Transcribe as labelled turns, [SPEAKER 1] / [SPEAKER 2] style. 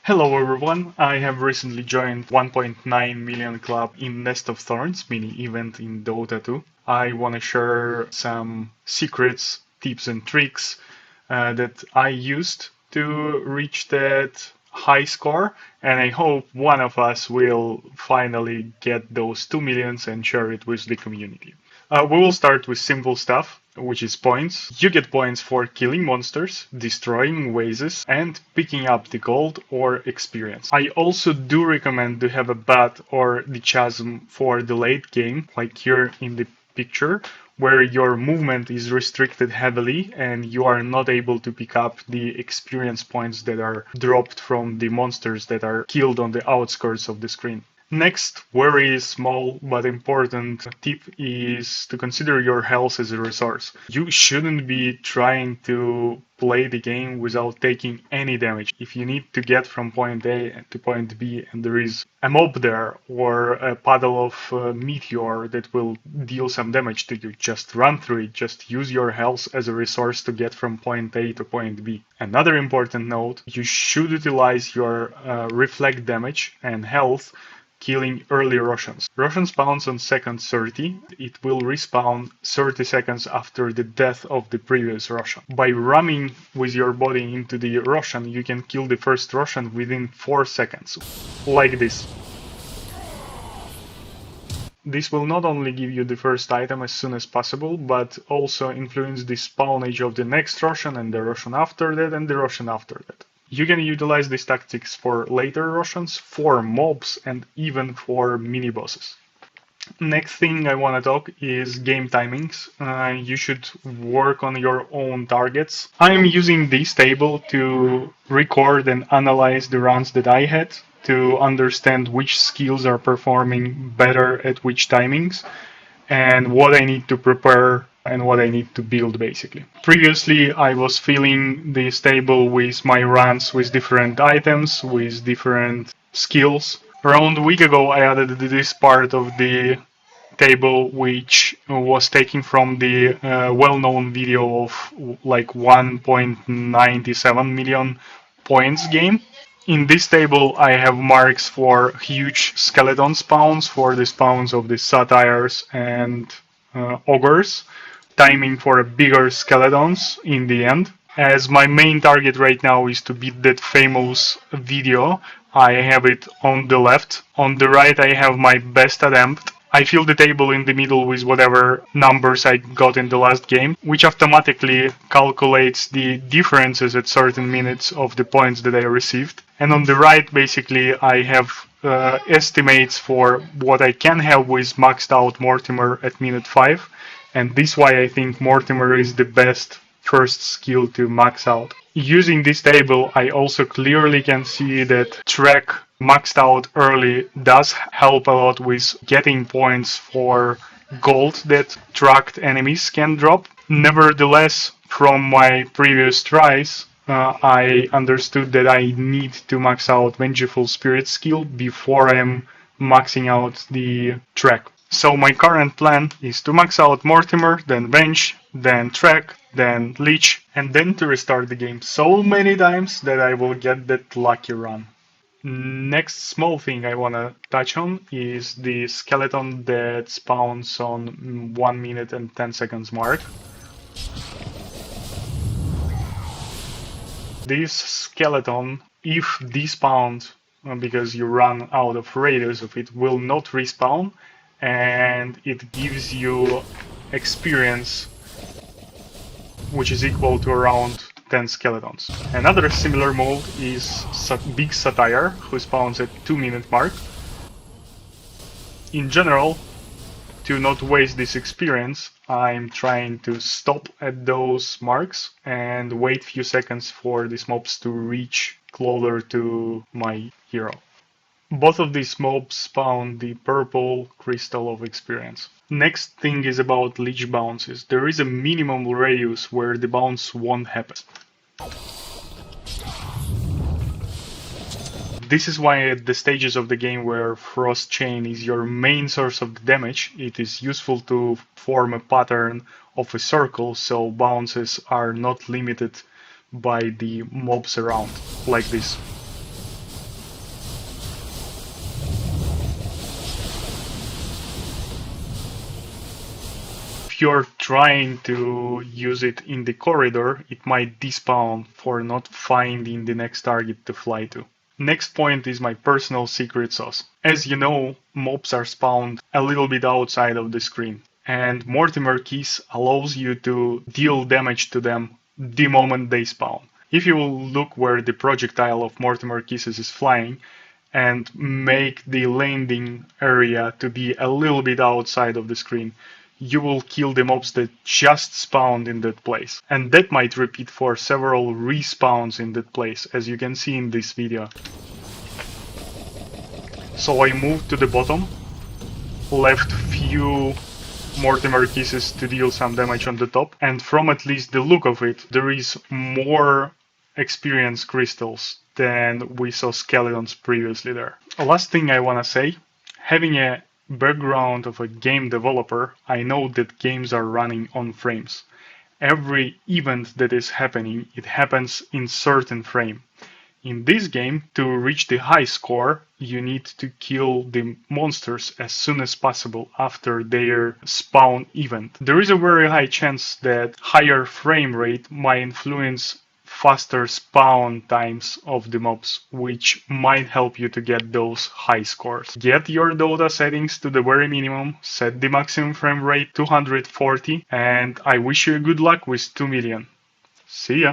[SPEAKER 1] Hello everyone, I have recently joined 1.9 million club in Nest of Thorns mini event in Dota 2. I want to share some secrets, tips and tricks that I used to reach that high score, and I hope one of us will finally get those 2 millions and share it with the community. We will start with simple stuff, which is points. You get points for killing monsters, destroying vases, and picking up the gold or experience. I also do recommend to have a bat or the chasm for the late game, like here in the picture, where your movement is restricted heavily and you are not able to pick up the experience points that are dropped from the monsters that are killed on the outskirts of the screen. Next, very small but important tip is to consider your health as a resource. You shouldn't be trying to play the game without taking any damage. If you need to get from point A to point B and there is a mob there or a puddle of meteor that will deal some damage to you, just run through it. Just use your health as a resource to get from point A to point B. Another important note, you should utilize your reflect damage and health killing early Roshans. Roshan spawns on second 30. It will respawn 30 seconds after the death of the previous Roshan. By ramming with your body into the Roshan, you can kill the first Roshan within 4 seconds. Like this. This will not only give you the first item as soon as possible, but also influence the spawn age of the next Roshan and the Roshan after that and the Roshan after that. You can utilize these tactics for later Roshans, for mobs, and even for mini-bosses. Next thing I want to talk is game timings. You should work on your own targets. I am using this table to record and analyze the runs that I had to understand which skills are performing better at which timings and what I need to prepare and what I need to build basically. Previously I was filling this table with my runs with different items, with different skills. Around a week ago I added this part of the table which was taken from the well-known video of like 1.97 million points game. In this table I have marks for huge skeleton spawns, for the spawns of the satyrs and ogres, timing for bigger skeletons in the end. As my main target right now is to beat that famous video, I have it on the left. On the right I have my best attempt. I fill the table in the middle with whatever numbers I got in the last game, which automatically calculates the differences at certain minutes of the points that I received. And on the right, basically, I have estimates for what I can have with maxed out Mortimer at minute 5. And this is why I think Mortimer is the best first skill to max out. Using this table, I also clearly can see that track maxed out early does help a lot with getting points for gold that tracked enemies can drop. Nevertheless, from my previous tries, I understood that I need to max out Vengeful Spirit skill before I'm maxing out the track. So my current plan is to max out Mortimer, then Venge, then Track, then Lich, and then to restart the game so many times that I will get that lucky run. Next small thing I want to touch on is the skeleton that spawns on 1 minute and 10 seconds mark. This skeleton, if despawned because you run out of radius of it, will not respawn, and it gives you experience which is equal to around 10 skeletons. Another similar mold is Big Satyr, who spawns at 2-minute mark. In general, to not waste this experience, I'm trying to stop at those marks and wait few seconds for these mobs to reach closer to my hero. Both of these mobs spawn the purple crystal of experience. Next thing is about Lich bounces. There is a minimum radius where the bounce won't happen. This is why at the stages of the game where Frost Chain is your main source of damage, it is useful to form a pattern of a circle so bounces are not limited by the mobs around, like this. you're trying to use it in the corridor, it might despawn for not finding the next target to fly to. Next point is my personal secret sauce. As you know, mobs are spawned a little bit outside of the screen, and Mortimer keys allows you to deal damage to them the moment they spawn. If you will look where the projectile of Mortimer Kisses is flying and make the landing area to be a little bit outside of the screen, you will kill the mobs that just spawned in that place. And that might repeat for several respawns in that place, as you can see in this video. So I moved to the bottom, left few Mortimer Kisses to deal some damage on the top, and from at least the look of it, there is more experience crystals than we saw skeletons previously there. Last thing I wanna say, having a background of a game developer, I know that games are running on frames. Every event that is happening, it happens in certain frame. In this game, to reach the high score, you need to kill the monsters as soon as possible after their spawn event. There is a very high chance that higher frame rate might influence faster spawn times of the mobs, which might help you to get those high scores. Get your Dota settings to the very minimum, set the maximum frame rate 240, and I wish you good luck with 2 million. See ya!